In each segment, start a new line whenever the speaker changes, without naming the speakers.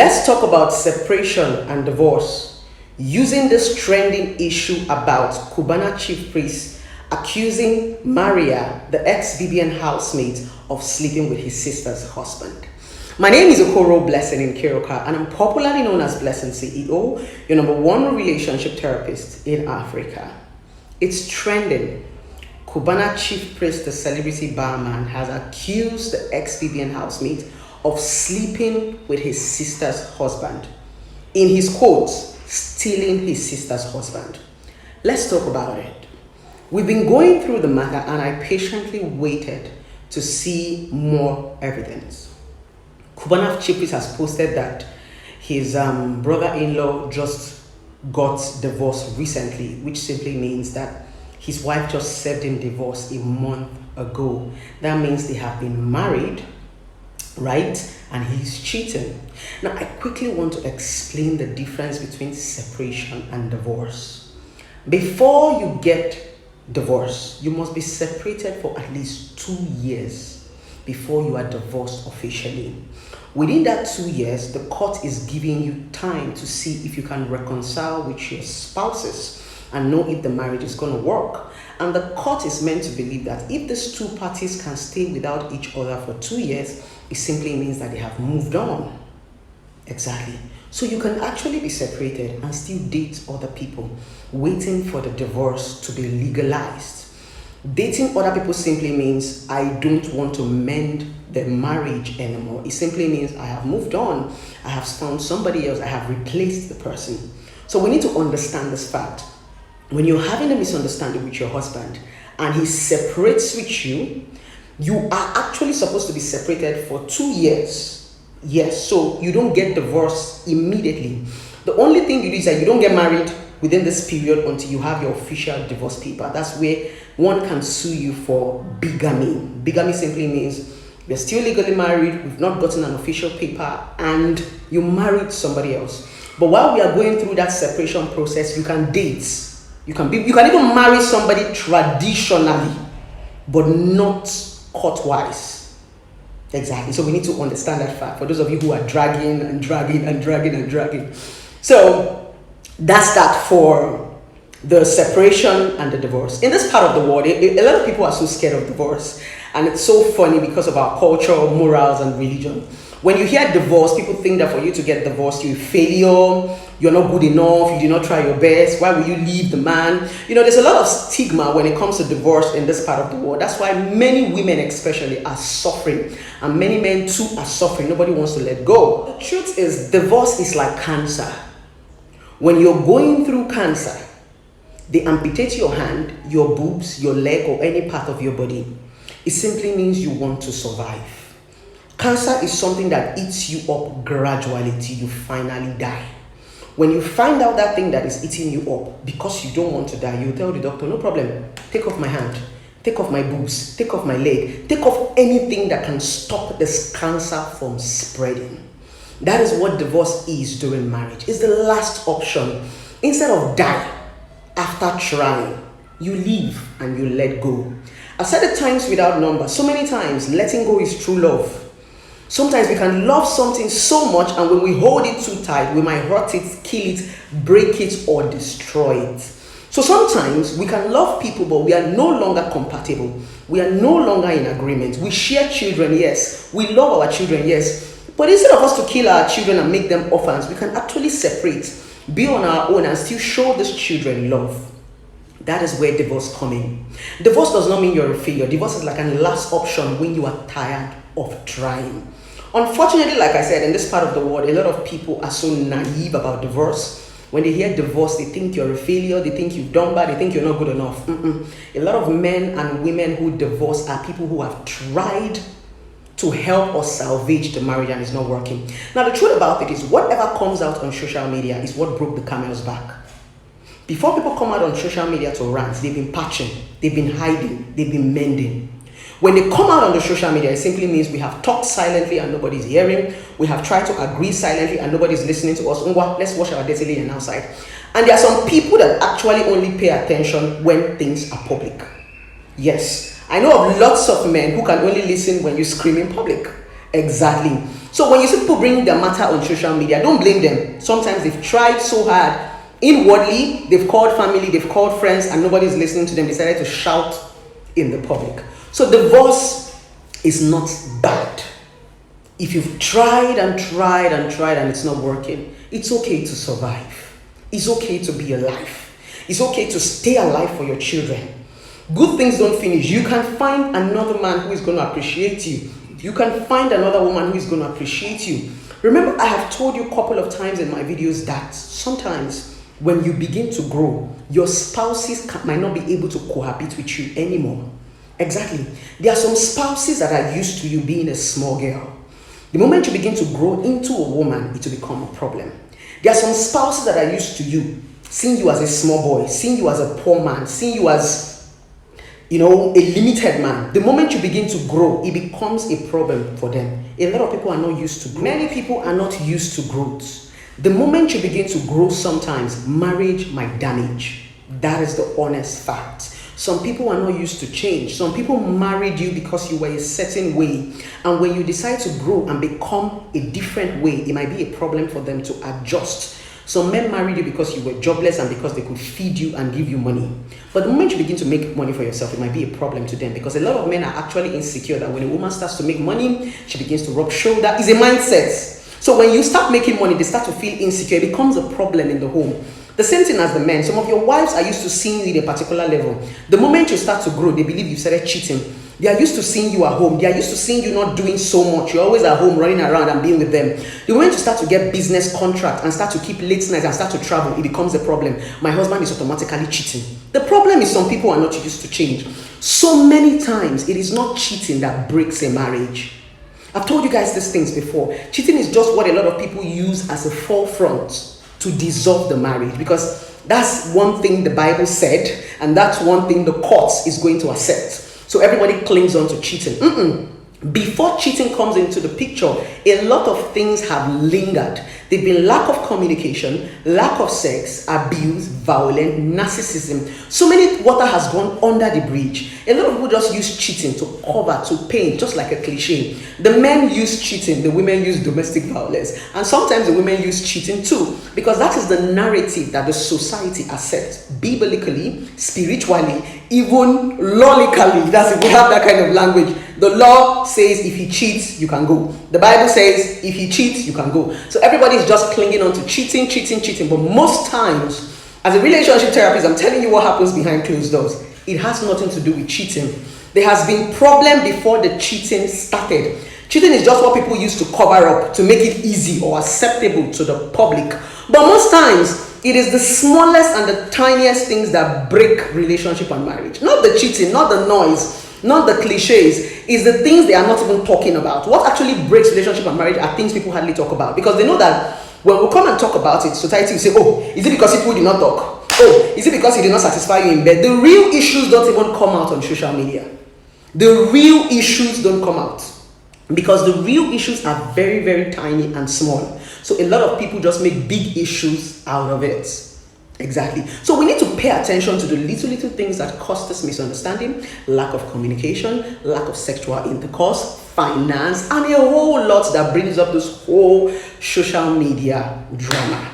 Let's talk about separation and divorce using this trending issue about Cubana chief priest accusing Maria, the ex-BBN housemate, of sleeping with his sister's husband. My name is Okoro Blessing in Kiroka, and I'm popularly known as Blessing CEO, your number one relationship therapist in Africa. It's trending. Cubana chief priest, the celebrity barman, has accused the ex-BBN housemate of sleeping with his sister's husband. In his quotes, stealing his sister's husband. Let's talk about it. We've been going through the matter and I patiently waited to see more evidence. Cubana chief priest has posted that his brother-in-law just got divorced recently, which simply means that his wife just served him divorce a month ago. That means they have been married, right? And he's cheating. Now, I quickly want to explain the difference between separation and divorce. Before you get divorced, you must be separated for at least 2 years before you are divorced officially. Within that 2 years, the court is giving you time to see if you can reconcile with your spouses and know if the marriage is going to work. And the court is meant to believe that if these two parties can stay without each other for 2 years, it simply means that they have moved on. Exactly. So you can actually be separated and still date other people, waiting for the divorce to be legalized. Dating other people simply means I don't want to mend the marriage anymore. It simply means I have moved on. I have found somebody else. I have replaced the person. So we need to understand this fact. When you're having a misunderstanding with your husband and he separates with you, you are actually supposed to be separated for 2 years. Yes, so you don't get divorced immediately. The only thing you do is that you don't get married within this period until you have your official divorce paper. That's where one can sue you for bigamy. Bigamy simply means you're still legally married, we've not gotten an official paper, and you married somebody else. But while we are going through that separation process, you can date. You can even marry somebody traditionally, but not court-wise. Exactly. So we need to understand that fact for those of you who are dragging. So that's that for the separation and the divorce. In this part of the world, a lot of people are so scared of divorce, and it's so funny because of our culture, morals, and religion. When you hear divorce, people think that for you to get divorced, you're a failure, you're not good enough, you did not try your best, why will you leave the man? You know, there's a lot of stigma when it comes to divorce in this part of the world. That's why many women especially are suffering, and many men too are suffering. Nobody wants to let go. The truth is, divorce is like cancer. When you're going through cancer, they amputate your hand, your boobs, your leg, or any part of your body. It simply means you want to survive. Cancer is something that eats you up gradually till you finally die. When you find out that thing that is eating you up because you don't want to die, you tell the doctor, no problem, take off my hand, take off my boobs, take off my leg, take off anything that can stop this cancer from spreading. That is what divorce is during marriage. It's the last option. Instead of die after trying, you leave and you let go. I've said it times without number. So many times, letting go is true love. Sometimes we can love something so much, and when we hold it too tight, we might hurt it, kill it, break it, or destroy it. So sometimes we can love people, but we are no longer compatible. We are no longer in agreement. We share children, yes. We love our children, yes. But instead of us to kill our children and make them orphans, we can actually separate, be on our own, and still show these children love. That is where divorce comes in. Divorce does not mean you're a failure. Divorce is like a last option when you are tired of trying. Unfortunately, like I said, in this part of the world, a lot of people are so naive about divorce. When they hear divorce, they think you're a failure, they think you've done bad, they think you're not good enough. A lot of men and women who divorce are people who have tried to help or salvage the marriage and it's not working. Now, the truth about it is whatever comes out on social media is what broke the camel's back. Before people come out on social media to rant, they've been patching, they've been hiding, they've been mending. When they come out on the social media, it simply means we have talked silently and nobody's hearing. We have tried to agree silently and nobody's listening to us. Let's wash our dirty linen outside. And there are some people that actually only pay attention when things are public. Yes, I know of lots of men who can only listen when you scream in public. Exactly. So when you see people bring their matter on social media, don't blame them. Sometimes they've tried so hard. Inwardly, they've called family, they've called friends, and nobody's listening to them. They decided to shout in the public. So divorce is not bad. If you've tried and tried and tried and it's not working, it's okay to survive. It's okay to be alive. It's okay to stay alive for your children. Good things don't finish. You can find another man who is going to appreciate you. You can find another woman who is going to appreciate you. Remember, I have told you a couple of times in my videos that sometimes when you begin to grow, your spouses might not be able to cohabit with you anymore. Exactly. There are some spouses that are used to you being a small girl. The moment you begin to grow into a woman, it will become a problem. There are some spouses that are used to you, seeing you as a small boy, seeing you as a poor man, seeing you as a limited man. The moment you begin to grow, it becomes a problem for them. A lot of people are not used to growth. Many people are not used to growth. The moment you begin to grow, sometimes marriage might damage. That is the honest fact. Some people are not used to change. Some people married you because you were a certain way. And when you decide to grow and become a different way, it might be a problem for them to adjust. Some men married you because you were jobless and because they could feed you and give you money. But the moment you begin to make money for yourself, it might be a problem to them, because a lot of men are actually insecure that when a woman starts to make money, she begins to rub shoulder. It's a mindset. So when you start making money, they start to feel insecure. It becomes a problem in the home. The same thing as the men. Some of your wives are used to seeing you in a particular level. The moment you start to grow, they believe you started cheating. They are used to seeing you at home. They are used to seeing you not doing so much. You're always at home running around and being with them. The moment you start to get business contract and start to keep late nights and start to travel, it becomes a problem. My husband is automatically cheating. The problem is some people are not used to change. So many times, it is not cheating that breaks a marriage. I've told you guys these things before. Cheating is just what a lot of people use as a forefront to dissolve the marriage, because that's one thing the Bible said, and that's one thing the courts is going to accept. So everybody clings on to cheating. Before cheating comes into the picture, a lot of things have lingered. They've been lack of communication, lack of sex, abuse, violence, narcissism. So many water has gone under the bridge. A lot of people just use cheating to cover, to paint, just like a cliche. The men use cheating, the women use domestic violence. And sometimes the women use cheating too, because that is the narrative that the society accepts, biblically, spiritually, even lawically. That's if we have that kind of language. The law says if he cheats, you can go. The Bible says if he cheats, you can go. So everybody is just clinging on to cheating. But most times, as a relationship therapist, I'm telling you what happens behind closed doors. It has nothing to do with cheating. There has been problem before the cheating started. Cheating is just what people use to cover up, to make it easy or acceptable to the public. But most times, it is the smallest and the tiniest things that break relationship and marriage. Not the cheating, not the noise, not the cliches. It's the things they are not even talking about. What actually breaks relationship and marriage are things people hardly talk about, because they know that when we come and talk about it, society will say, oh, is it because people did not talk? Oh, is it because he did not satisfy you in bed? The real issues don't even come out on social media. The real issues don't come out, because the real issues are very, very tiny and small. So a lot of people just make big issues out of it. Exactly. So we need to pay attention to the little things that cause this misunderstanding: lack of communication, lack of sexual intercourse, finance, and a whole lot that brings up this whole social media drama.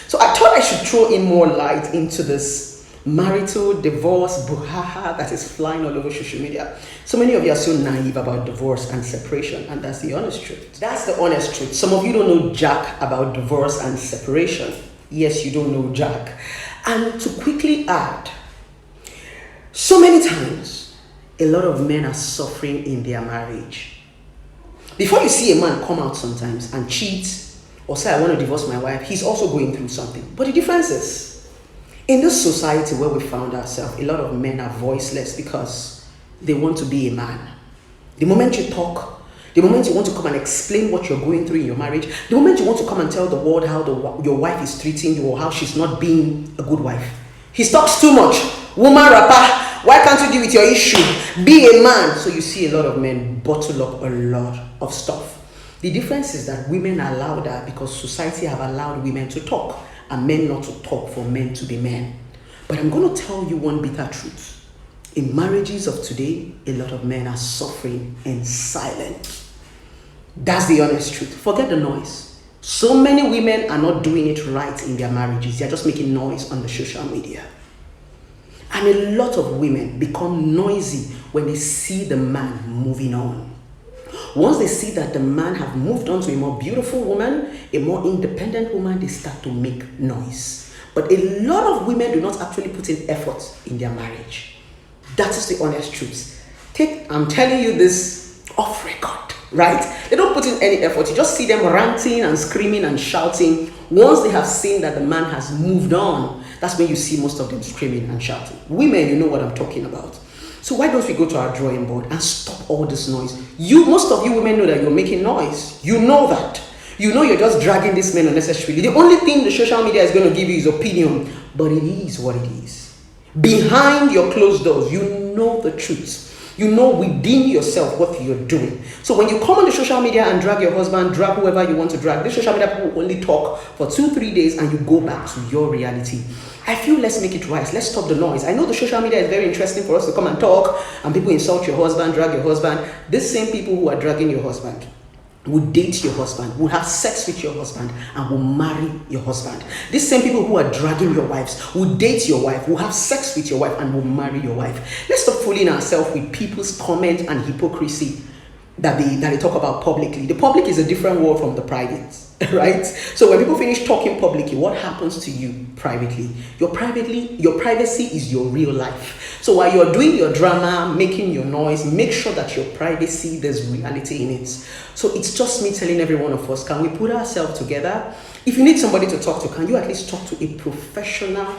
So I thought I should throw in more light into this marital divorce brouhaha that is flying all over social media. So many of you are so naive about divorce and separation, and that's the honest truth. That's the honest truth. Some of you don't know jack about divorce and separation. Yes, you don't know jack. And to quickly add, so many times, a lot of men are suffering in their marriage. Before you see a man come out sometimes and cheat or say, I want to divorce my wife, he's also going through something. But the difference is, in this society where we found ourselves, a lot of men are voiceless because they want to be a man. The moment you talk, the moment you want to come and explain what you're going through in your marriage, the moment you want to come and tell the world how your wife is treating you or how she's not being a good wife, he talks too much. Woman rapper, why can't you deal with your issue? Be a man. So you see a lot of men bottle up a lot of stuff. The difference is that women are louder because society have allowed women to talk and men not to talk for men to be men. But I'm going to tell you one bitter truth. In marriages of today, a lot of men are suffering in silence. That's the honest truth. Forget the noise. So many women are not doing it right in their marriages. They're just making noise on the social media. And a lot of women become noisy when they see the man moving on. Once they see that the man have moved on to a more beautiful woman, a more independent woman, they start to make noise. But a lot of women do not actually put in effort in their marriage. That is the honest truth. I'm telling you this off record, right? They don't put in any effort. You just see them ranting and screaming and shouting. Once they have seen that the man has moved on, that's when you see most of them screaming and shouting. Women, you know what I'm talking about. So why don't we go to our drawing board and stop all this noise? Most of you women know that you're making noise. You know that. You know you're just dragging this man unnecessarily. The only thing the social media is going to give you is opinion, but it is what it is. Behind your closed doors, you know the truth. You know within yourself what you're doing. So when you come on the social media and drag your husband, drag whoever you want to drag, this social media people only talk for 2-3 days and you go back to your reality. I feel let's make it right. Let's stop the noise. I know the social media is very interesting for us to come and talk and people insult your husband, drag your husband. These same people who are dragging your husband will date your husband, will have sex with your husband, and will marry your husband. These same people who are dragging your wives will date your wife, will have sex with your wife, and will marry your wife. Let's stop fooling ourselves with people's comment and hypocrisy that they talk about publicly. The public is a different world from the private, right? So when people finish talking publicly, what happens to you privately? Your privacy is your real life. So while you're doing your drama, making your noise, make sure that your privacy, there's reality in it. So it's just me telling every one of us, can we put ourselves together? If you need somebody to talk to, can you at least talk to a professional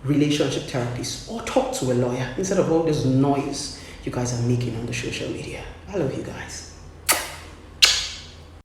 relationship therapist or talk to a lawyer instead of all this noise you guys are making on the social media? I love you guys.